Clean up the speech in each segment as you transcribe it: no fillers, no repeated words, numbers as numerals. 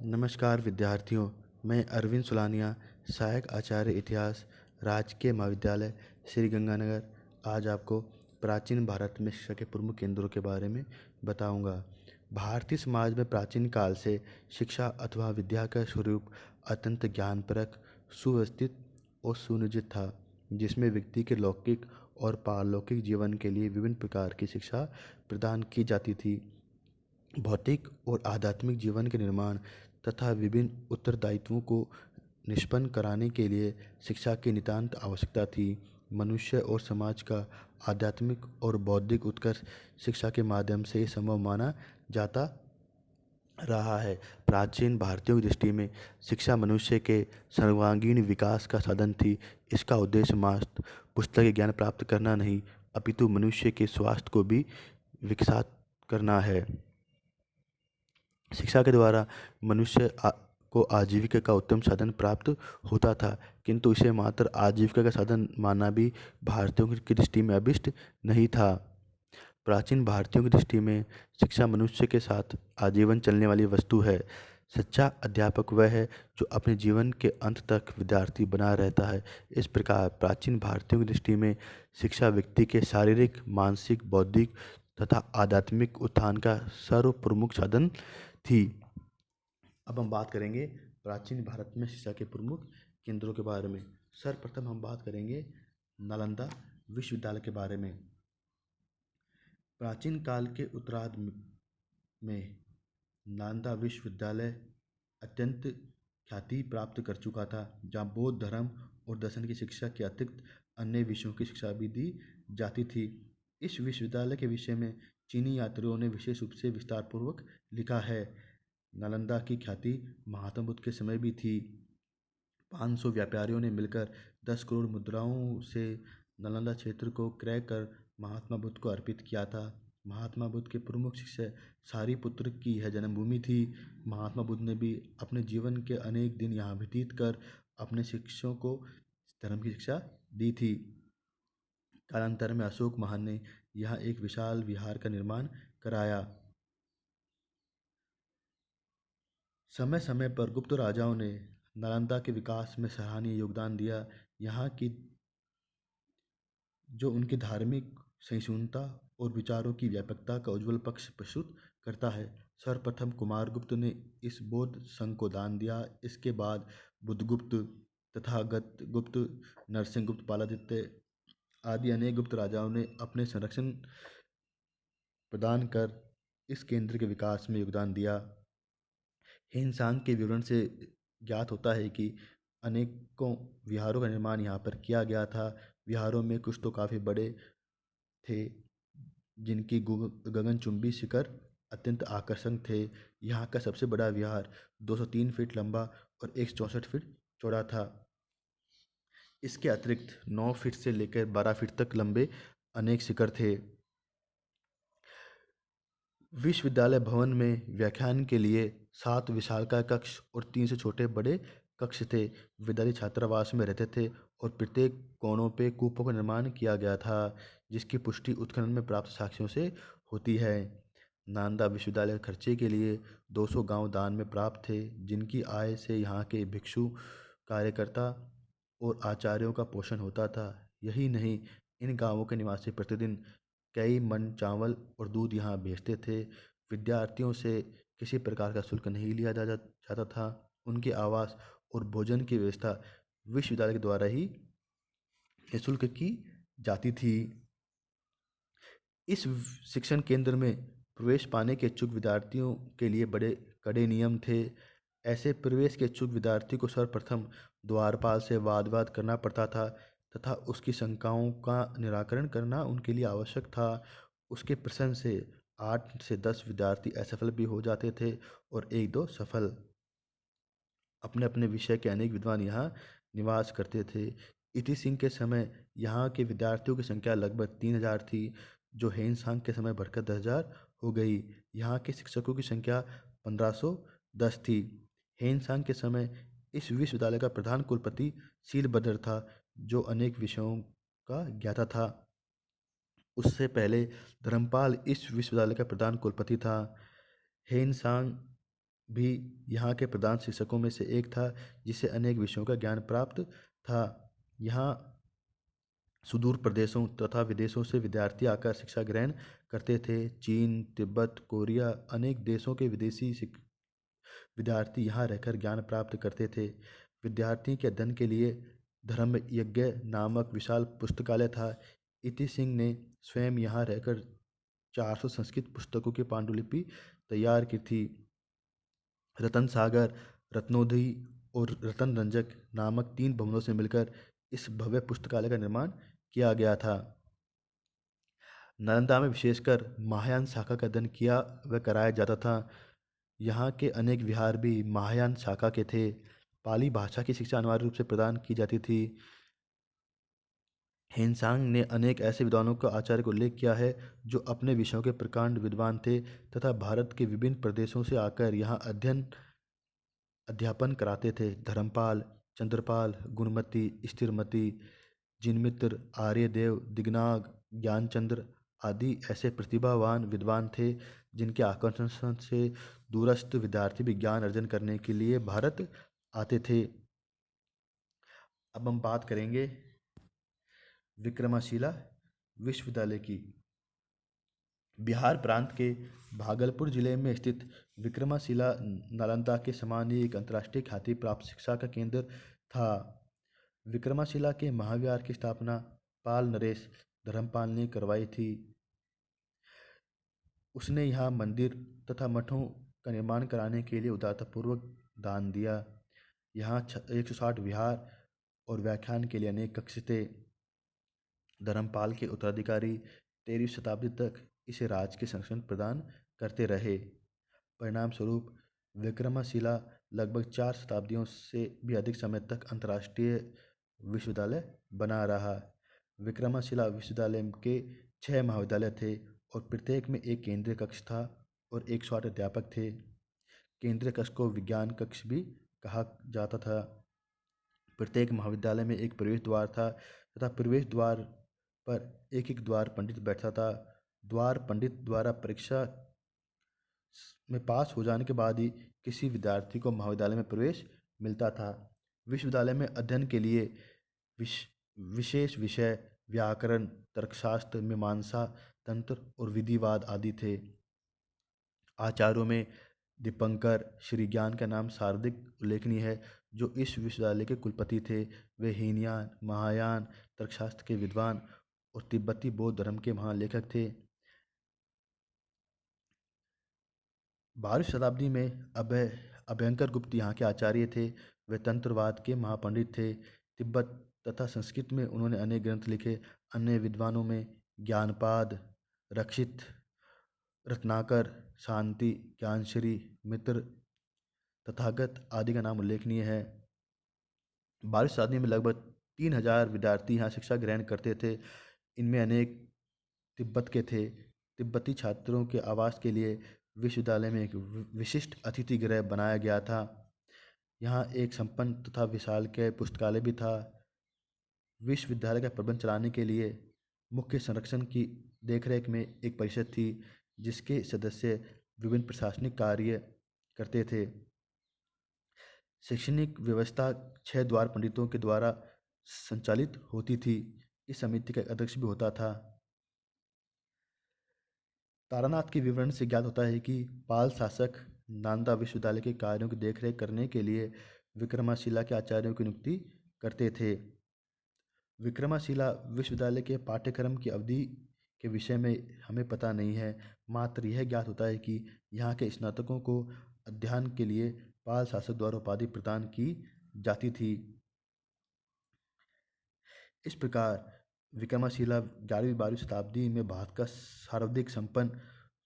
नमस्कार विद्यार्थियों, मैं अरविंद सुलानिया, सहायक आचार्य इतिहास, राजकीय महाविद्यालय श्री गंगानगर। आज आपको प्राचीन भारत में शिक्षा के प्रमुख केंद्रों के बारे में बताऊंगा। भारतीय समाज में प्राचीन काल से शिक्षा अथवा विद्या का स्वरूप अत्यंत ज्ञानपरक, सुव्यवस्थित और सुनियोजित था, जिसमें व्यक्ति के लौकिक और पारलौकिक जीवन के लिए विभिन्न प्रकार की शिक्षा प्रदान की जाती थी। भौतिक और आध्यात्मिक जीवन के निर्माण तथा विभिन्न उत्तरदायित्वों को निष्पन्न कराने के लिए शिक्षा की नितांत आवश्यकता थी। मनुष्य और समाज का आध्यात्मिक और बौद्धिक उत्कर्ष शिक्षा के माध्यम से ही संभव माना जाता रहा है। प्राचीन भारतीयों की दृष्टि में शिक्षा मनुष्य के सर्वांगीण विकास का साधन थी। इसका उद्देश्य मात्र पुस्तकीय ज्ञान प्राप्त करना नहीं, अपितु मनुष्य के स्वास्थ्य को भी विकसित करना है। शिक्षा के द्वारा मनुष्य को आजीविका का उत्तम साधन प्राप्त होता था, किंतु इसे मात्र आजीविका का साधन मानना भी भारतीयों की दृष्टि में अभिष्ट नहीं था। प्राचीन भारतीयों की दृष्टि में शिक्षा मनुष्य के साथ आजीवन चलने वाली वस्तु है। सच्चा अध्यापक वह है जो अपने जीवन के अंत तक विद्यार्थी बना रहता है। इस प्रकार प्राचीन भारतीयों की दृष्टि में शिक्षा व्यक्ति के शारीरिक, मानसिक, बौद्धिक तथा आध्यात्मिक उत्थान का सर्व प्रमुख साधन थी। अब हम बात करेंगे प्राचीन भारत में शिक्षा के प्रमुख केंद्रों के बारे में। सर्वप्रथम हम बात करेंगे नालंदा विश्वविद्यालय के बारे में। प्राचीन काल के उत्तरार्ध में नालंदा विश्वविद्यालय अत्यंत ख्याति प्राप्त कर चुका था, जहाँ बौद्ध धर्म और दर्शन की शिक्षा के अतिरिक्त अन्य विषयों की शिक्षा भी दी जाती थी। इस विश्वविद्यालय के विषय में चीनी यात्रियों ने विशेष रूप से विस्तारपूर्वक लिखा है। नालंदा की ख्याति महात्मा बुद्ध के समय भी थी। 500 व्यापारियों ने मिलकर 10 करोड़ मुद्राओं से नालंदा क्षेत्र को क्रय कर महात्मा बुद्ध को अर्पित किया था। महात्मा बुद्ध के प्रमुख शिष्य सारिपुत्र की यह जन्मभूमि थी। महात्मा बुद्ध ने भी अपने जीवन के अनेक दिन यहाँ व्यतीत कर अपने शिष्यों को धर्म की शिक्षा दी थी। कालांतर में अशोक महान ने यहाँ एक विशाल विहार का निर्माण कराया। समय समय पर गुप्त राजाओं ने नालंदा के विकास में सराहनीय योगदान दिया। यहाँ की जो उनकी धार्मिक सहिष्णुता और विचारों की व्यापकता का उज्ज्वल पक्ष प्रस्तुत करता है। सर्वप्रथम कुमारगुप्त ने इस बौद्ध संघ को दान दिया। इसके बाद बुद्धगुप्त, तथागत गुप्त, नरसिंहगुप्त, पालादित्य आदि अनेक गुप्त राजाओं ने अपने संरक्षण प्रदान कर इस केंद्र के विकास में योगदान दिया। हिनसांग के विवरण से ज्ञात होता है कि अनेकों विहारों का निर्माण यहाँ पर किया गया था। विहारों में कुछ तो काफ़ी बड़े थे, जिनकी गगनचुंबी शिखर अत्यंत आकर्षक थे। यहाँ का सबसे बड़ा विहार 203 फीट लंबा और 164 फीट चौड़ा था। इसके अतिरिक्त 9 फीट से लेकर 12 फीट तक लंबे अनेक शिखर थे। विश्वविद्यालय भवन में व्याख्यान के लिए 7 विशालकाय कक्ष और 3 से छोटे बड़े कक्ष थे। विद्यार्थी छात्रावास में रहते थे और प्रत्येक कोनों पे कूपों का निर्माण किया गया था, जिसकी पुष्टि उत्खनन में प्राप्त साक्ष्यों से होती है। नालंदा विश्वविद्यालय खर्चे के लिए 200 गांव दान में प्राप्त थे, जिनकी आय से यहाँ के भिक्षु, कार्यकर्ता और आचार्यों का पोषण होता था। यही नहीं, इन गांवों के निवासी प्रतिदिन कई मन चावल और दूध यहाँ भेजते थे। विद्यार्थियों से किसी प्रकार का शुल्क नहीं लिया जाता था। उनके आवास और भोजन की व्यवस्था विश्वविद्यालय के द्वारा ही निःशुल्क की जाती थी। इस शिक्षण केंद्र में प्रवेश पाने के इच्छुक विद्यार्थियों के लिए बड़े कड़े नियम थे। ऐसे प्रवेश के इच्छुक विद्यार्थी को सर्वप्रथम द्वारपाल से वाद विवाद करना पड़ता था तथा उसकी शंकाओं का निराकरण करना उनके लिए आवश्यक था। उसके प्रश्न से 8 से 10 विद्यार्थी असफल भी हो जाते थे और 1-2 सफल। अपने अपने विषय के अनेक विद्वान यहाँ निवास करते थे। इति सिंह के समय यहाँ के विद्यार्थियों की संख्या लगभग 3000 थी, जो हेनसांग के समय बढ़कर 10,000 हो गई। यहाँ के शिक्षकों की संख्या 1510 थी। हेनसांग के समय इस विश्वविद्यालय का प्रधान कुलपति सीलभद्र था, जो अनेक विषयों का ज्ञाता था। उससे पहले धर्मपाल इस विश्वविद्यालय का प्रधान कुलपति था। हेनसांग भी यहाँ के प्रधान शिक्षकों में से एक था, जिसे अनेक विषयों का ज्ञान प्राप्त था। यहाँ सुदूर प्रदेशों तथा विदेशों से विद्यार्थी आकर शिक्षा ग्रहण करते थे। चीन, तिब्बत, कोरिया अनेक देशों के विदेशी विद्यार्थी यहाँ रहकर ज्ञान प्राप्त करते थे। विद्यार्थी के अध्ययन के लिए धर्म यज्ञ नामक विशाल पुस्तकालय था। इति सिंह ने स्वयं यहाँ रहकर 400 संस्कृत पुस्तकों की पांडुलिपि तैयार की थी। रतन सागर, रत्नोदय और रतन रंजक नामक 3 भवनों से मिलकर इस भव्य पुस्तकालय का निर्माण किया गया था। नालंदा में विशेषकर महायान शाखा का अध्ययन किया व कराया जाता था। यहाँ के अनेक विहार भी महायान शाखा के थे। पाली भाषा की शिक्षा अनिवार्य रूप से प्रदान की जाती थी। हेनसांग ने अनेक ऐसे विद्वानों का आचार्य को उल्लेख किया है जो अपने विषयों के प्रकांड विद्वान थे तथा भारत के विभिन्न प्रदेशों से आकर यहाँ अध्यापन कराते थे। धर्मपाल, चंद्रपाल, गुणमती, स्थिरमती, जिनमित्र, आर्यदेव, दिगनाग, ज्ञानचंद्र आदि ऐसे प्रतिभावान विद्वान थे जिनके आकर्षण से दूरस्थ विद्यार्थी भी ज्ञान अर्जन करने के लिए भारत आते थे। अब हम बात करेंगे विक्रमशिला विश्वविद्यालय की। बिहार प्रांत के भागलपुर जिले में स्थित विक्रमशिला नालंदा के समान ही एक अंतर्राष्ट्रीय ख्याति प्राप्त शिक्षा का केंद्र था। विक्रमशिला के महाविहार की स्थापना पाल नरेश धर्मपाल ने करवाई थी। उसने यहाँ मंदिर तथा मठों का निर्माण कराने के लिए उदारतापूर्वक दान दिया। यहाँ 160 विहार और व्याख्यान के लिए अनेक कक्ष थे। धर्मपाल के उत्तराधिकारी 13वीं शताब्दी तक इसे राज के संरक्षण प्रदान करते रहे। परिणाम स्वरूप विक्रमशिला लगभग 4 शताब्दियों से भी अधिक समय तक अंतर्राष्ट्रीय विश्वविद्यालय बना रहा। विक्रमशिला विश्वविद्यालय के 6 महाविद्यालय थे और प्रत्येक में एक केंद्रीय कक्ष था और 108 अध्यापक थे। केंद्रीय कक्ष को विज्ञान कक्ष भी कहा जाता था। प्रत्येक महाविद्यालय में एक प्रवेश द्वार था तथा प्रवेश द्वार पर एक एक द्वार पंडित बैठता था। द्वार पंडित द्वारा परीक्षा में पास हो जाने के बाद ही किसी विद्यार्थी को महाविद्यालय में प्रवेश मिलता था। विश्वविद्यालय में अध्ययन के लिए विशेष विषय व्याकरण, तर्कशास्त्र, मीमांसा, तंत्र और विधिवाद आदि थे। आचार्यों में दीपंकर श्रीज्ञान का नाम सर्वाधिक उल्लेखनीय है, जो इस विश्वविद्यालय के कुलपति थे। वे हीनयान, महायान तर्कशास्त्र के विद्वान और तिब्बती बौद्ध धर्म के महान लेखक थे। 12वीं शताब्दी में अभयंकर गुप्त यहाँ के आचार्य थे। वे तंत्रवाद के महापंडित थे। तिब्बत तथा संस्कृत में उन्होंने अनेक ग्रंथ लिखे। अन्य विद्वानों में ज्ञानपाद, रक्षित, रत्नाकर, शांति, ज्ञानश्री, मित्र, तथागत आदि का नाम उल्लेखनीय है। 12वीं शताब्दी में लगभग 3000 विद्यार्थी यहाँ शिक्षा ग्रहण करते थे। इनमें अनेक तिब्बत के थे। तिब्बती छात्रों के आवास के लिए विश्वविद्यालय में एक विशिष्ट अतिथि गृह बनाया गया था। यहाँ एक संपन्न तथा विशालकाय पुस्तकालय भी था। विश्वविद्यालय का प्रबंध चलाने के लिए मुख्य संरक्षण की देखरेख में एक परिषद थी, जिसके सदस्य विभिन्न प्रशासनिक कार्य करते थे। शैक्षणिक व्यवस्था 6 द्वार पंडितों के द्वारा संचालित होती थी। इस समिति का अध्यक्ष भी होता था। तारानाथ के विवरण से ज्ञात होता है कि पाल शासक नालंदा विश्वविद्यालय के कार्यों की देखरेख करने के लिए विक्रमशिला के आचार्यों की नियुक्ति करते थे। विक्रमशिला विश्वविद्यालय के पाठ्यक्रम की अवधि के विषय में हमें पता नहीं है, मात्र यह ज्ञात होता है कि यहाँ के स्नातकों को अध्ययन के लिए पाल शासक द्वारा उपाधि प्रदान की जाती थी। इस प्रकार विक्रमशिला 11वीं-12वीं शताब्दी में भारत का सर्वाधिक संपन्न,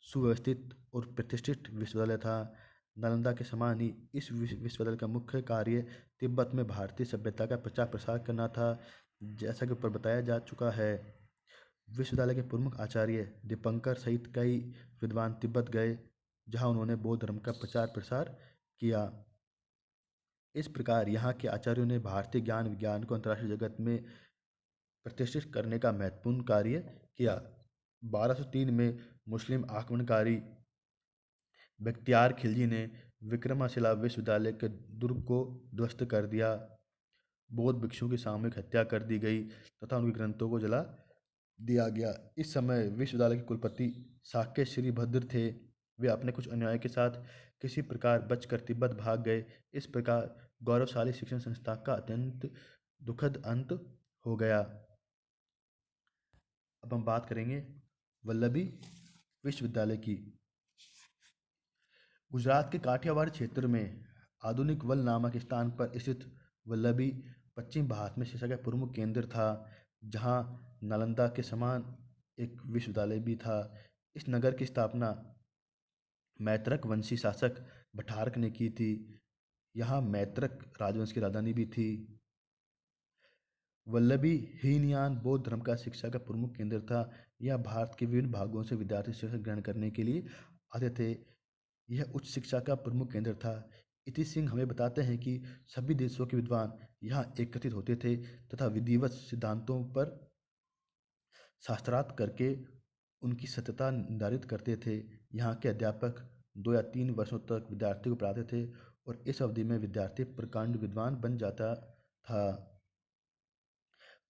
सुव्यवस्थित और प्रतिष्ठित विश्वविद्यालय था। नालंदा के समान ही इस विश्वविद्यालय का मुख्य कार्य तिब्बत में भारतीय सभ्यता का प्रचार प्रसार करना था। जैसा कि ऊपर बताया जा चुका है, विश्वविद्यालय के प्रमुख आचार्य दीपंकर सहित कई विद्वान तिब्बत गए, जहाँ उन्होंने बौद्ध धर्म का प्रचार प्रसार किया। इस प्रकार यहाँ के आचार्यों ने भारतीय ज्ञान विज्ञान को अंतर्राष्ट्रीय जगत में प्रतिष्ठित करने का महत्वपूर्ण कार्य किया। 1203 में मुस्लिम आक्रमणकारी बख्तियार खिलजी ने विक्रमशिला विश्वविद्यालय के दुर्ग को ध्वस्त कर दिया। बौद्ध भिक्षुओं की सामूहिक हत्या कर दी गई तथा उनके ग्रंथों को जला दिया गया। इस समय विश्वविद्यालय के कुलपति साक्य श्रीभद्र थे। वे अपने कुछ अनुयायियों के साथ किसी प्रकार बचकर तिब्बत भाग गए। इस प्रकार गौरवशाली शिक्षण संस्था का अत्यंत दुखद अंत हो गया। अब हम बात करेंगे वल्लभी विश्वविद्यालय की। गुजरात के काठियावाड़ क्षेत्र में आधुनिक वल नामक स्थान पर स्थित वल्लभी पश्चिम भारत में शिक्षा का प्रमुख केंद्र था, जहां नालंदा के समान एक विश्वविद्यालय भी था। इस नगर की स्थापना मैत्रक वंशी शासक भट्टारक ने की थी। यहाँ मैत्रक राजवंश की राजधानी भी थी। वल्लभी हीनयान बौद्ध धर्म का शिक्षा का प्रमुख केंद्र था। यह भारत के विभिन्न भागों से विद्यार्थी शिक्षा ग्रहण करने के लिए आते थे। यह उच्च शिक्षा का प्रमुख केंद्र था। इति सिंह हमें बताते हैं कि सभी देशों के विद्वान यहाँ एकत्रित होते थे तथा विधिवत सिद्धांतों पर शास्त्रार्थ करके उनकी सत्यता निर्धारित करते थे। यहाँ के अध्यापक 2 या 3 वर्षों तक विद्यार्थी को पढ़ाते थे और इस अवधि में विद्यार्थी प्रकांड विद्वान बन जाता था।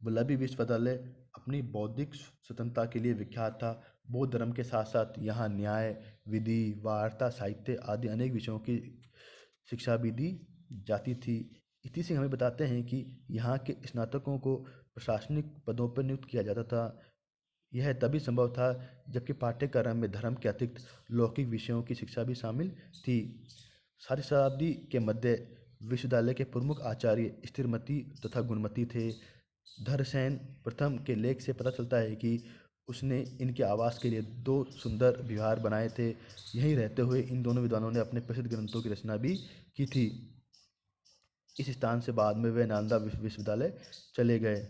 वल्लभी विश्वविद्यालय अपनी बौद्धिक स्वतंत्रता के लिए विख्यात था। बौद्ध धर्म के साथ साथ यहाँ न्याय, विधि, वार्ता, साहित्य आदि अनेक विषयों की शिक्षा भी दी जाती थी। इसी से हमें बताते हैं कि यहाँ के स्नातकों को प्रशासनिक पदों पर नियुक्त किया जाता था। यह तभी संभव था जबकि पाठ्यक्रम में धर्म के अतिरिक्त लौकिक विषयों की शिक्षा भी शामिल थी। 7वीं शताब्दी के मध्य विश्वविद्यालय के प्रमुख आचार्य स्थिरमती तथा गुणमती थे। धरसेन प्रथम के लेख से पता चलता है कि उसने इनके आवास के लिए 2 सुंदर विहार बनाए थे। यहीं रहते हुए इन दोनों विद्वानों ने अपने प्रसिद्ध ग्रंथों की रचना भी की थी। इस स्थान से बाद में वे नालंदा विश्वविद्यालय चले गए।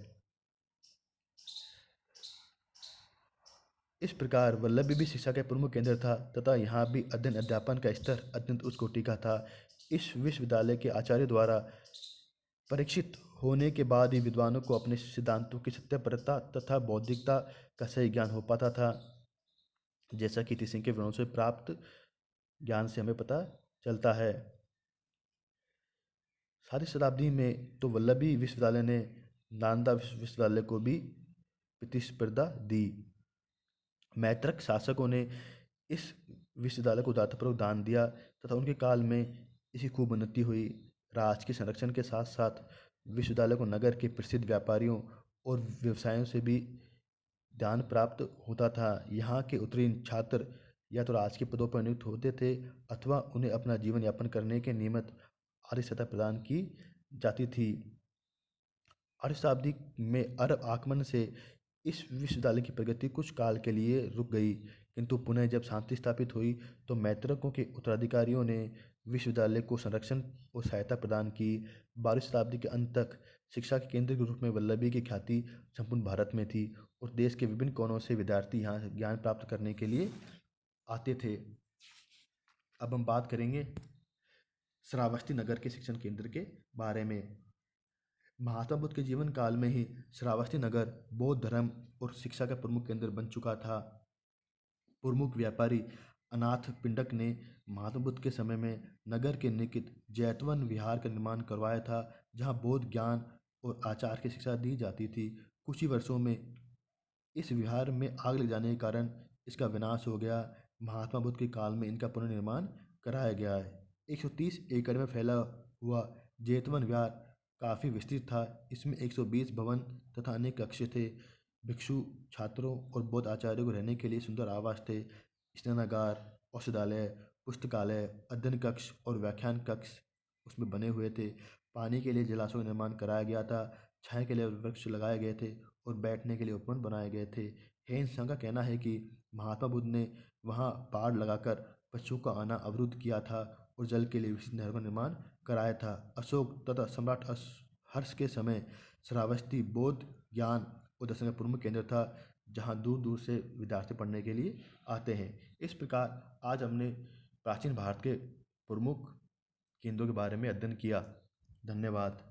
इस प्रकार वल्लभी भी शिक्षा का प्रमुख केंद्र था तथा यहाँ भी अध्ययन अध्यापन का स्तर अत्यंत उच्च कोटि का था। इस विश्वविद्यालय के आचार्य द्वारा परीक्षित होने के बाद ही विद्वानों को अपने सिद्धांतों की सत्यपरता तथा बौद्धिकता का सही ज्ञान हो पाता था, जैसा कि इति के वर्णों से प्राप्त ज्ञान से हमें पता चलता है। 7वीं शताब्दी में तो वल्लभी विश्वविद्यालय ने नालंदा विश्वविद्यालय को भी प्रतिस्पर्धा दी। मैत्रक शासकों ने इस विश्वविद्यालय को उदारतापूर्वक दान दिया तथा उनके काल में इसकी खूब उन्नति हुई। राज्य के संरक्षण के साथ साथ विश्वविद्यालय को नगर के प्रसिद्ध व्यापारियों और व्यवसायों से भी दान प्राप्त होता था। यहाँ के उत्तीर्ण छात्र या तो राजकीय पदों पर नियुक्त होते थे अथवा उन्हें अपना जीवन यापन करने के निमित्त आर्थिक सहायता प्रदान की जाती थी। 8वीं शताब्दी में अरब आगमन से इस विश्वविद्यालय की प्रगति कुछ काल के लिए रुक गई, किंतु पुनः जब शांति स्थापित हुई तो मैत्रकों के उत्तराधिकारियों ने विश्वविद्यालय को संरक्षण और सहायता प्रदान की। 12वीं शताब्दी के अंत तक शिक्षा के केंद्र के रूप में वल्लभी की ख्याति संपूर्ण भारत में थी और देश के विभिन्न कोनों से विद्यार्थी यहाँ ज्ञान प्राप्त करने के लिए आते थे। अब हम बात करेंगे श्रावस्ती नगर के शिक्षण केंद्र के बारे में। महात्मा बुद्ध के जीवन काल में ही श्रावस्ती नगर बौद्ध धर्म और शिक्षा का प्रमुख केंद्र बन चुका था। प्रमुख व्यापारी अनाथ पिंडक ने महात्मा बुद्ध के समय में नगर के निकट जैतवन विहार का निर्माण करवाया था, जहां बौद्ध ज्ञान और आचार की शिक्षा दी जाती थी। कुछ ही वर्षों में इस विहार में आग लग जाने के कारण इसका विनाश हो गया। महात्मा बुद्ध के काल में इनका पुनर्निर्माण कराया गया है। 130 एकड़ में फैला हुआ जैतवन विहार काफ़ी विस्तृत था। इसमें 120 भवन तथा अनेक कक्ष थे। भिक्षु, छात्रों और बौद्ध आचार्यों को रहने के लिए सुंदर आवास थे। स्नानागार, औषधालय, पुस्तकालय, अध्ययन कक्ष और व्याख्यान कक्ष उसमें बने हुए थे। पानी के लिए जलाशयों का निर्माण कराया गया था। छाया के लिए वृक्ष लगाए गए थे और बैठने के लिए उपवन बनाए गए थे। हेन संघ का कहना है कि महात्मा बुद्ध ने वहाँ बाड़ लगाकर पशुओं का आना अवरुद्ध किया था और जल के लिए विशिष्ट नहर का निर्माण कराया था। अशोक तथा सम्राट हर्ष के समय श्रावस्ती बौद्ध ज्ञान और दर्शन का प्रमुख केंद्र था, जहाँ दूर दूर से विद्यार्थी पढ़ने के लिए आते हैं। इस प्रकार आज हमने प्राचीन भारत के प्रमुख केंद्रों के बारे में अध्ययन किया। धन्यवाद।